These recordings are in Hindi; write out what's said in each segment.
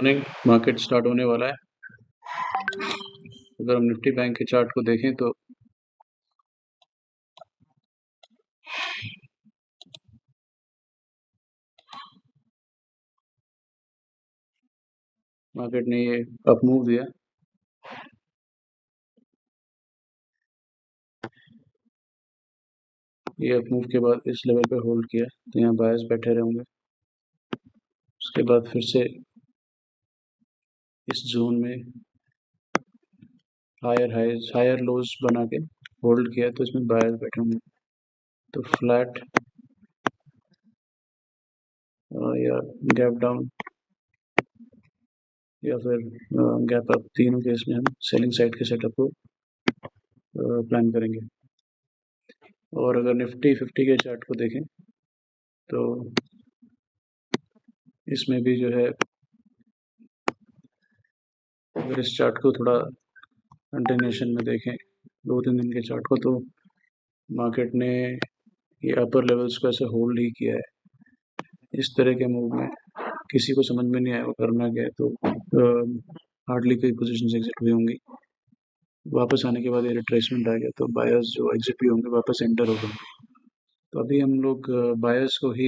मॉर्निंग मार्केट स्टार्ट होने वाला है। अगर हम निफ्टी बैंक के चार्ट को देखें तो मार्केट ने ये अप मूव दिया। ये अप मूव के बाद इस लेवल पे होल्ड किया तो यहाँ बायर्स बैठे रहेंगे। उसके बाद फिर से इस जोन में हायर लोज बना के होल्ड किया तो इसमें बायर्स बैठे होंगे। तो फ्लैट या गैप डाउन या फिर गैप अप, तीनों केस में हम सेलिंग साइड के सेटअप को प्लान करेंगे। और अगर निफ्टी 50 के चार्ट को देखें तो इसमें भी जो है, अगर इस चार्ट को थोड़ा कंटिन्यूशन में देखें 2-3 दिन के चार्ट को, तो मार्केट ने ये अपर लेवल्स को ऐसे होल्ड ही किया है। इस तरह के मूव में किसी को समझ में नहीं आया वो करना क्या है, तो हार्डली कोई पोजीशंस एग्जिट हुई होंगी। वापस आने के बाद ये रिट्रेसमेंट आ गया तो बायर्स जो एग्जिट भी होंगे वापस एंटर हो गए। तो अभी हम लोग बायर्स को ही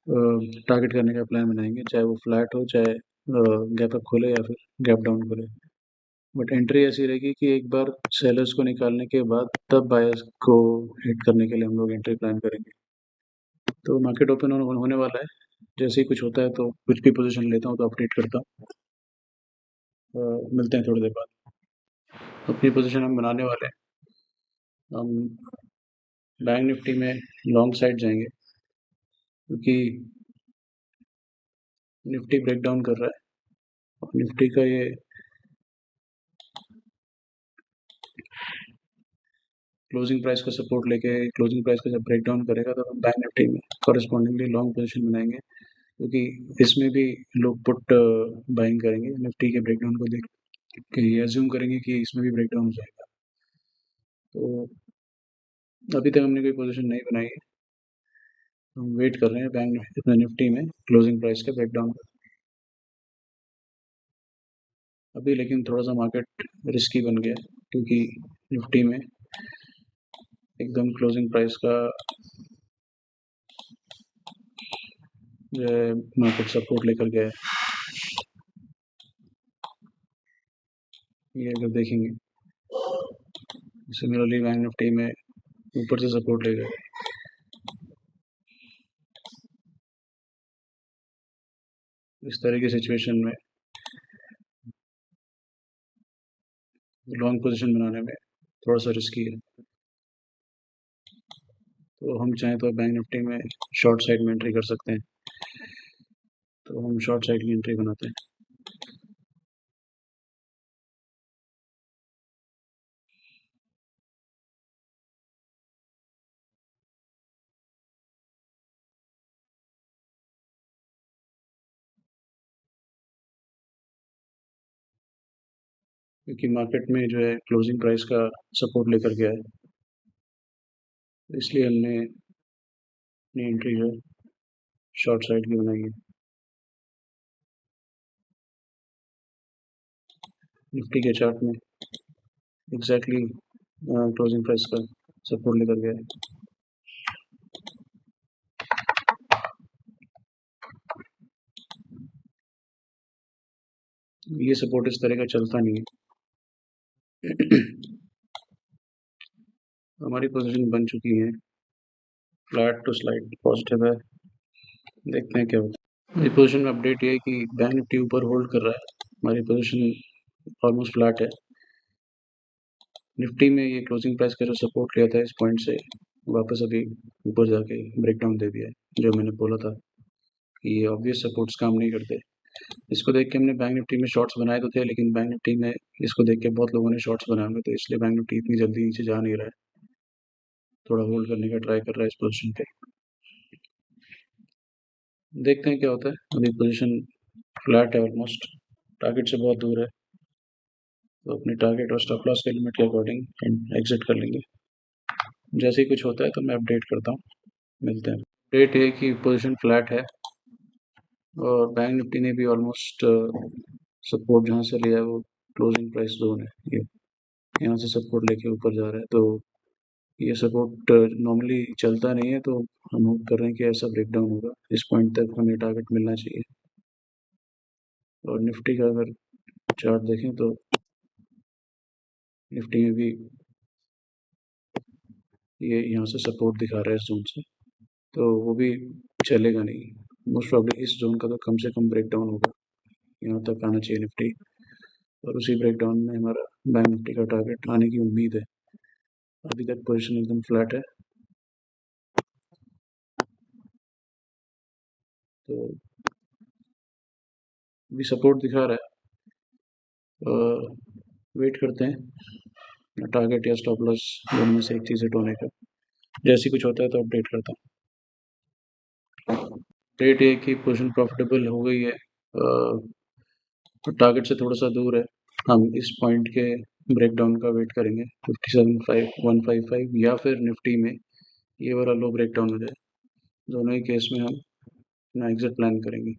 टारगेट करने का प्लान बनाएंगे, चाहे वो फ्लैट हो, चाहे गैप अप खोले या फिर गैप डाउन खोले। बट एंट्री ऐसी रहेगी कि एक बार सेलर्स को निकालने के बाद तब बायर्स को हिट करने के लिए हम लोग एंट्री प्लान करेंगे। तो मार्केट ओपन होने वाला है। जैसे ही कुछ होता है तो कुछ भी पोजीशन लेता हूँ तो अपडेट करता हूँ। मिलते हैं थोड़ी देर बाद। अपनी पोजीशन हम बनाने वाले हैं। हम बैंक निफ्टी में लॉन्ग साइड जाएंगे क्योंकि निफ्टी ब्रेक डाउन कर रहा है। और निफ्टी का ये क्लोजिंग प्राइस का सपोर्ट लेके क्लोजिंग प्राइस का जब ब्रेक डाउन करेगा तो हम बैंक निफ्टी में कॉरेस्पॉन्डिंगली लॉन्ग पोजीशन बनाएंगे, क्योंकि इसमें भी लोग पुट बाइंग करेंगे। निफ्टी के ब्रेक डाउन को देख के ये एज्यूम करेंगे कि इसमें भी ब्रेक डाउन हो जाएगा। तो अभी तक हमने कोई पोजीशन नहीं बनाई है। हम वेट कर रहे हैं बैंक निफ्टी में क्लोजिंग प्राइस का ब्रेक डाउन। अभी लेकिन थोड़ा सा मार्केट रिस्की बन गया क्योंकि निफ्टी में एकदम क्लोजिंग प्राइस का जो है मार्केट सपोर्ट लेकर गया है। ये अगर देखेंगे सिमिलरली बैंक निफ्टी में ऊपर से सपोर्ट ले गए। इस तरह की सिचुएशन में लॉन्ग पोजीशन बनाने में थोड़ा सा रिस्की है। तो हम चाहें तो बैंक निफ्टी में शॉर्ट साइड में एंट्री कर सकते हैं, तो हम शॉर्ट साइड की एंट्री बनाते हैं। क्योंकि मार्केट में जो है क्लोजिंग प्राइस का सपोर्ट लेकर गया है, इसलिए हमने अपनी एंट्री जो है शॉर्ट साइड की बनाई है। निफ्टी के चार्ट में एग्जैक्टली क्लोजिंग प्राइस का सपोर्ट लेकर गया है। ये सपोर्ट इस तरह का चलता नहीं है। हमारी पोजीशन बन चुकी है, फ्लैट टू स्लाइड पॉजिटिव है। देखते हैं क्या होता है। मेरी पोजीशन में अपडेट ये है कि बैंक निफ्टी ऊपर होल्ड कर रहा है। हमारी पोजीशन ऑलमोस्ट फ्लैट है। निफ्टी में ये क्लोजिंग प्राइस का जो सपोर्ट लिया था इस पॉइंट से वापस अभी ऊपर जाके ब्रेक डाउन दे दिया है। जो मैंने बोला था कि ये ऑब्वियस सपोर्ट्स काम नहीं करते। इसको देख के हमने बैंक निफ्टी में शॉर्ट्स बनाए तो थे, लेकिन बैंक निफ्टी में इसको देख के बहुत लोगों ने शॉर्ट्स बनाए होंगे, तो इसलिए बैंक निफ्टी इतनी जल्दी नीचे जा नहीं रहा है। थोड़ा होल्ड करने का ट्राई कर रहा है इस पोजीशन पे। देखते हैं क्या होता है। अभी पोजीशन फ्लैट है, ऑलमोस्ट टारगेट से बहुत दूर है, तो अपने टारगेट और स्टॉप लॉस के लिमिट के अकॉर्डिंग एग्जिट कर लेंगे। जैसे ही कुछ होता है तो मैं अपडेट करता हूँ। मिलते हैं। अपडेट है कि पोजीशन फ्लैट है और बैंक निफ्टी ने भी ऑलमोस्ट सपोर्ट जहाँ से लिया है वो क्लोजिंग प्राइस जोन है, ये यहाँ से सपोर्ट लेके ऊपर जा रहा है। तो ये सपोर्ट नॉर्मली चलता नहीं है, तो हम होप कर रहे हैं कि ऐसा ब्रेकडाउन होगा, इस पॉइंट तक हमें टारगेट मिलना चाहिए। और निफ्टी का अगर चार्ट देखें तो निफ्टी में भी ये यहाँ से सपोर्ट दिखा रहा है इस जोन से, तो वो भी चलेगा नहीं। मोस्ट प्रॉब्ली इस जोन का तो कम से कम ब्रेकडाउन होगा, यहाँ तक आना चाहिए निफ्टी, और उसी ब्रेकडाउन में हमारा बैंक निफ्टी का टारगेट आने की उम्मीद है। अभी तक पोजीशन एकदम फ्लैट है, तो अभी सपोर्ट दिखा रहा है। वेट करते हैं टारगेट या स्टॉप लॉस दोनों में से एक चीज़ हिट होने का। जैसे कुछ होता है तो अपडेट करता हूँ। डेट ये कि पोजीशन प्रॉफिटेबल हो गई है, तो टारगेट से थोड़ा सा दूर है। हम इस पॉइंट के ब्रेकडाउन का वेट करेंगे 575155, या फिर निफ्टी में ये वाला लो ब्रेकडाउन हो जाए। दोनों ही केस में हम अपना एग्जिट प्लान करेंगे।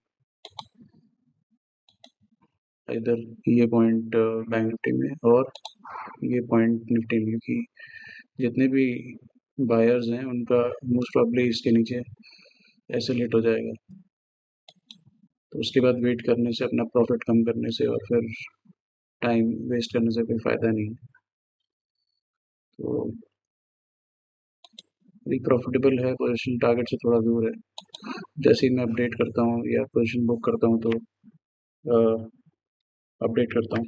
इधर ये पॉइंट बैंक निफ्टी में और ये पॉइंट निफ्टी में, क्योंकि जितने भी बायर्स हैं उनका मोस्ट प्रॉब्ली इसके नीचे ऐसे लेट हो जाएगा, तो उसके बाद वेट करने से, अपना प्रॉफिट कम करने से और फिर टाइम वेस्ट करने से कोई फ़ायदा नहीं है। तो अभी प्रॉफिटेबल है, पोजीशन टारगेट से थोड़ा दूर है। जैसे ही मैं अपडेट करता हूँ या पोजीशन बुक करता हूँ तो अपडेट करता हूँ।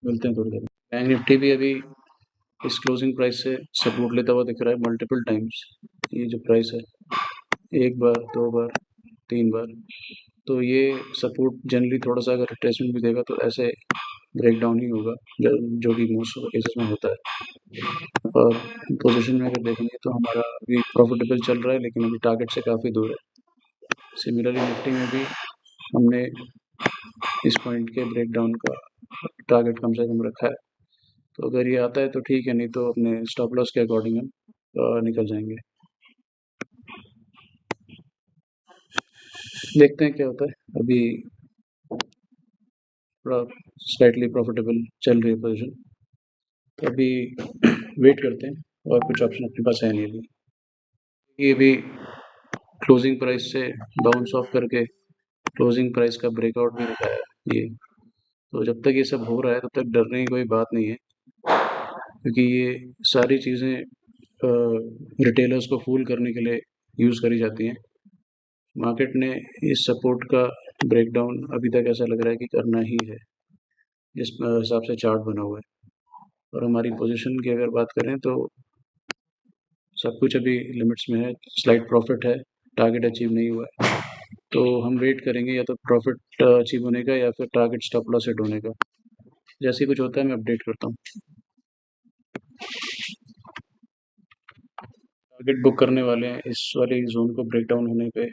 मिलते हैं थोड़ी देर में। बैंक निफ्टी भी अभी इस क्लोजिंग प्राइस से सपोर्ट लेता हुआ दिख रहा है मल्टीपल टाइम्स। ये जो प्राइस है, एक बार, दो बार, तीन बार, तो ये सपोर्ट जनरली थोड़ा सा अगर रिट्रेसमेंट भी देगा तो ऐसे ब्रेकडाउन ही होगा, जो कि मोस्ट केसेस में होता है। और पोजीशन में अगर देखेंगे तो हमारा अभी प्रॉफिटेबल चल रहा है, लेकिन अभी टारगेट से काफ़ी दूर है। सिमिलरली निफ्टी में भी हमने इस पॉइंट के ब्रेकडाउन का टारगेट कम से कम रखा है, तो अगर ये आता है तो ठीक है, नहीं तो अपने स्टॉप लॉस के अकॉर्डिंग हम निकल जाएंगे। देखते हैं क्या होता है। अभी थोड़ा स्लाइटली प्रॉफिटेबल चल रही है पोजीशन, तो अभी वेट करते हैं, और कुछ ऑप्शन अपने पास है नहीं अभी। ये भी क्लोजिंग प्राइस से बाउंस ऑफ करके क्लोजिंग प्राइस का ब्रेकआउट भी दिखाया है ये। तो जब तक ये सब हो रहा है तब तक डरने की कोई बात नहीं है, क्योंकि ये सारी चीज़ें रिटेलर्स को फूल करने के लिए यूज़ करी जाती हैं। मार्केट ने इस सपोर्ट का ब्रेकडाउन अभी तक ऐसा लग रहा है कि करना ही है, जिस हिसाब से चार्ट बना हुआ है। और हमारी पोजीशन की अगर बात करें तो सब कुछ अभी लिमिट्स में है, स्लाइट प्रॉफिट है, टारगेट अचीव नहीं हुआ है, तो हम वेट करेंगे या तो प्रॉफिट अचीव होने का या फिर टारगेट स्टॉप लॉस हिट होने का। जैसे ही कुछ होता है मैं अपडेट करता हूँ। टारगेट बुक करने वाले हैं, इस वाली जोन को ब्रेकडाउन होने पे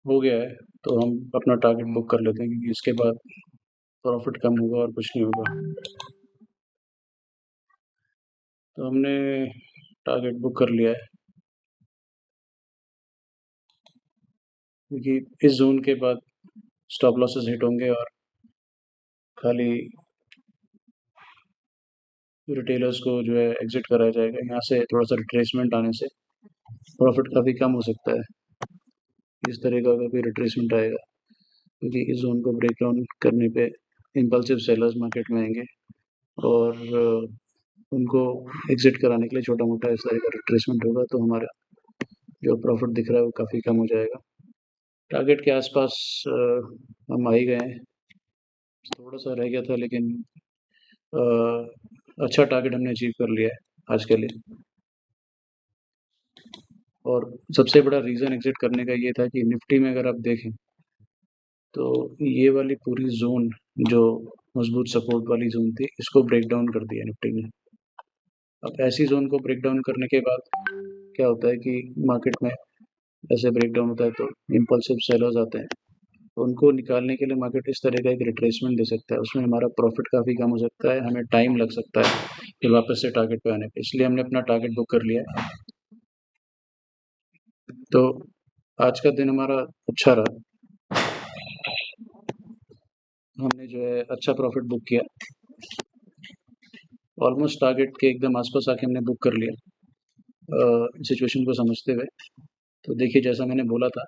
हो गया है, तो हम अपना टारगेट बुक कर लेते हैं, क्योंकि इसके बाद प्रॉफिट कम होगा और कुछ नहीं होगा। तो हमने टारगेट बुक कर लिया है, क्योंकि इस जोन के बाद स्टॉप लॉसेस हिट होंगे और खाली रिटेलर्स को जो है एग्जिट कराया जाएगा। यहाँ से थोड़ा सा रिट्रेसमेंट आने से प्रॉफिट काफ़ी कम हो सकता है, इस तरह का अगर कोई रिट्रेसमेंट आएगा, क्योंकि इस जोन को ब्रेक डाउन करने पे इम्पल्सिव सेलर्स मार्केट में आएंगे और उनको एग्जिट कराने के लिए छोटा मोटा इस तरह का रिट्रेसमेंट होगा, तो हमारा जो प्रॉफिट दिख रहा है वो काफ़ी कम हो जाएगा। टारगेट के आसपास हम आ ही गए हैं, थोड़ा सा रह गया था, लेकिन अच्छा टारगेट हमने अचीव कर लिया है आज के लिए। और सबसे बड़ा रीज़न एग्जिट करने का ये था कि निफ्टी में अगर आप देखें तो ये वाली पूरी जोन जो मजबूत सपोर्ट वाली जोन थी, इसको ब्रेक डाउन कर दिया निफ्टी ने। अब ऐसी जोन को ब्रेक डाउन करने के बाद क्या होता है कि मार्केट में ऐसे ब्रेक डाउन होता है तो इम्पल्सिव सेलर्स आते हैं, तो उनको निकालने के लिए मार्केट इस तरह का एक रिट्रेसमेंट दे सकता है, उसमें हमारा प्रॉफिट काफ़ी कम हो सकता है, हमें टाइम लग सकता है फिर वापस से टारगेट पे आने पे, इसलिए हमने अपना टारगेट बुक कर लिया है। तो आज का दिन हमारा अच्छा रहा। हमने जो है अच्छा प्रॉफिट बुक किया, ऑलमोस्ट टारगेट के एकदम आसपास आके हमने बुक कर लिया सिचुएशन को समझते हुए। तो देखिए जैसा मैंने बोला था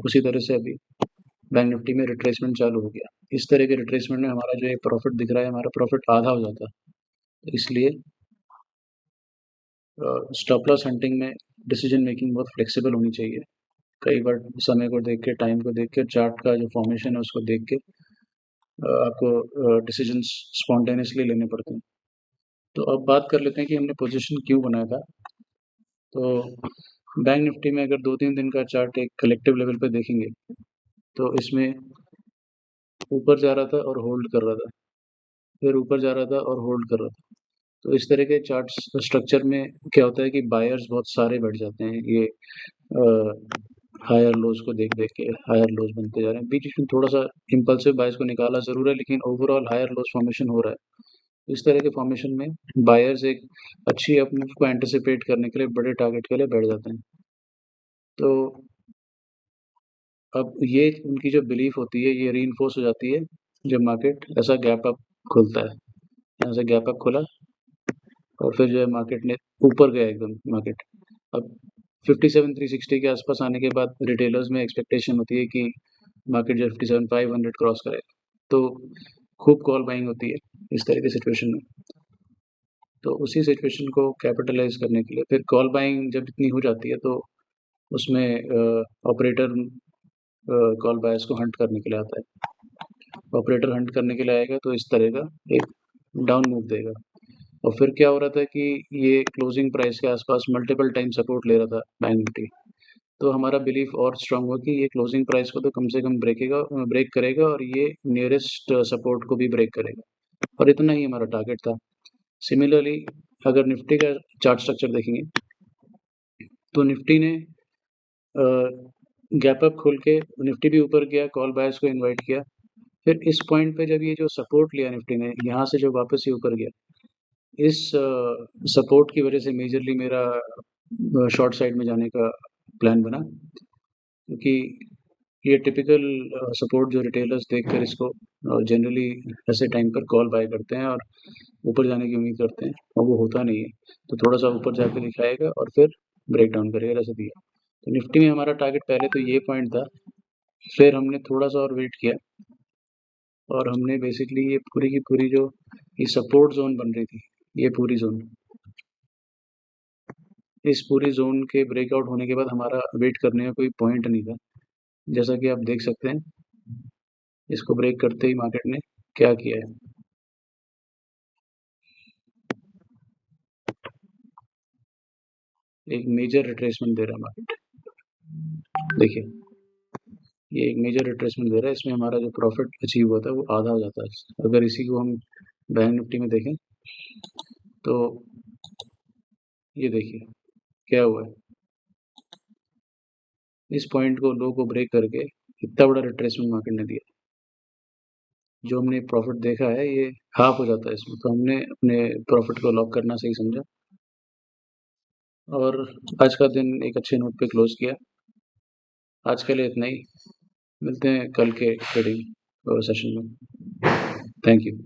उसी तरह से अभी बैंक निफ्टी में रिट्रेसमेंट चालू हो गया। इस तरह के रिट्रेसमेंट में हमारा जो ये प्रॉफिट दिख रहा है, हमारा प्रॉफिट आधा हो जाता है। तो इसलिए स्टॉप लॉस हंटिंग में डिसीजन मेकिंग बहुत फ्लेक्सिबल होनी चाहिए। कई बार समय को देख के, टाइम को देख के, चार्ट का जो फॉर्मेशन है उसको देख के आपको डिसीजंस स्पॉन्टेनियसली लेने पड़ते हैं। तो अब बात कर लेते हैं कि हमने पोजीशन क्यों बनाया था। तो बैंक निफ्टी में अगर 2-3 दिन का चार्ट एक कलेक्टिव लेवल पे देखेंगे तो इसमें ऊपर जा रहा था और होल्ड कर रहा था, फिर ऊपर जा रहा था और होल्ड कर रहा था। तो इस तरह के चार्ट स्ट्रक्चर में क्या होता है कि बायर्स बहुत सारे बैठ जाते हैं। ये हायर लोज को देख देख के हायर लोज बनते जा रहे हैं। बीच बीच में थोड़ा सा इम्पल्सिव बायर्स को निकाला ज़रूर है, लेकिन ओवरऑल हायर लोज फॉर्मेशन हो रहा है। इस तरह के फॉर्मेशन में बायर्स एक अच्छी अपने को एंटिसिपेट करने के लिए बड़े टारगेट के लिए बैठ जाते हैं। तो अब ये उनकी जो बिलीफ होती है ये रीइंफोर्स हो जाती है जब मार्केट ऐसा गैप अप खुलता है। यहाँ से गैप अप खुला और फिर जो है मार्केट ने ऊपर गया एकदम मार्केट। अब 57,360 के आसपास आने के बाद रिटेलर्स में एक्सपेक्टेशन होती है कि मार्केट जो 57,500 क्रॉस करेगा, तो खूब कॉल बाइंग होती है इस तरह की सिचुएशन में। तो उसी सिचुएशन को कैपिटलाइज करने के लिए फिर कॉल बाइंग जब इतनी हो जाती है तो उसमें ऑपरेटर कॉल बायर्स को हंट करने के लिए आता है। ऑपरेटर हंट करने के लिए आएगा तो इस तरह का एक डाउन मूव देगा। और फिर क्या हो रहा था कि ये क्लोजिंग प्राइस के आसपास मल्टीपल टाइम सपोर्ट ले रहा था बैंक निफ्टी। तो हमारा बिलीफ और स्ट्रांग हुआ कि ये क्लोजिंग प्राइस को तो कम से कम ब्रेक करेगा और ये नियरेस्ट सपोर्ट को भी ब्रेक करेगा, और इतना ही हमारा टारगेट था। सिमिलरली अगर निफ्टी का चार्ट स्ट्रक्चर देखेंगे तो निफ्टी ने गैप अप खोल के निफ्टी भी ऊपर गया, कॉल बायर्स को इनवाइट किया। फिर इस पॉइंट पे जब ये जो सपोर्ट लिया निफ्टी ने, यहाँ से जो वापस ही ऊपर गया, इस सपोर्ट की वजह से मेजरली मेरा शॉर्ट साइड में जाने का प्लान बना, क्योंकि ये टिपिकल सपोर्ट जो रिटेलर्स देखकर इसको जनरली ऐसे टाइम पर कॉल बाय करते हैं और ऊपर जाने की उम्मीद करते हैं, और वो होता नहीं है। तो थोड़ा सा ऊपर जाके दिखाएगा और फिर ब्रेक डाउन करेगा, जैसे दिया। तो निफ्टी में हमारा टारगेट पहले तो ये पॉइंट था, फिर हमने थोड़ा सा और वेट किया और हमने बेसिकली ये पूरी की पूरी जो ये सपोर्ट जोन बन रही थी, ये पूरी जोन, इस पूरी जोन के ब्रेकआउट होने के बाद हमारा वेट करने का कोई पॉइंट नहीं था। जैसा कि आप देख सकते हैं, इसको ब्रेक करते ही मार्केट ने क्या किया है। एक मेजर रिट्रेसमेंट दे रहा है मार्केट, देखिए ये एक मेजर रिट्रेसमेंट दे रहा है। इसमें हमारा जो प्रॉफिट अचीव हुआ था वो आधा हो जाता है। अगर इसी को हम बैंक निफ्टी में देखें तो ये देखिए क्या हुआ है, इस पॉइंट को लो को ब्रेक करके इतना बड़ा रिट्रेसमेंट मार्केट ने दिया। जो हमने प्रॉफिट देखा है ये हाफ हो जाता है इसमें, तो हमने अपने प्रॉफिट को लॉक करना सही समझा और आज का दिन एक अच्छे नोट पे क्लोज किया। आज के लिए इतना ही, मिलते हैं कल के ट्रेडिंग सेशन में। Thank you.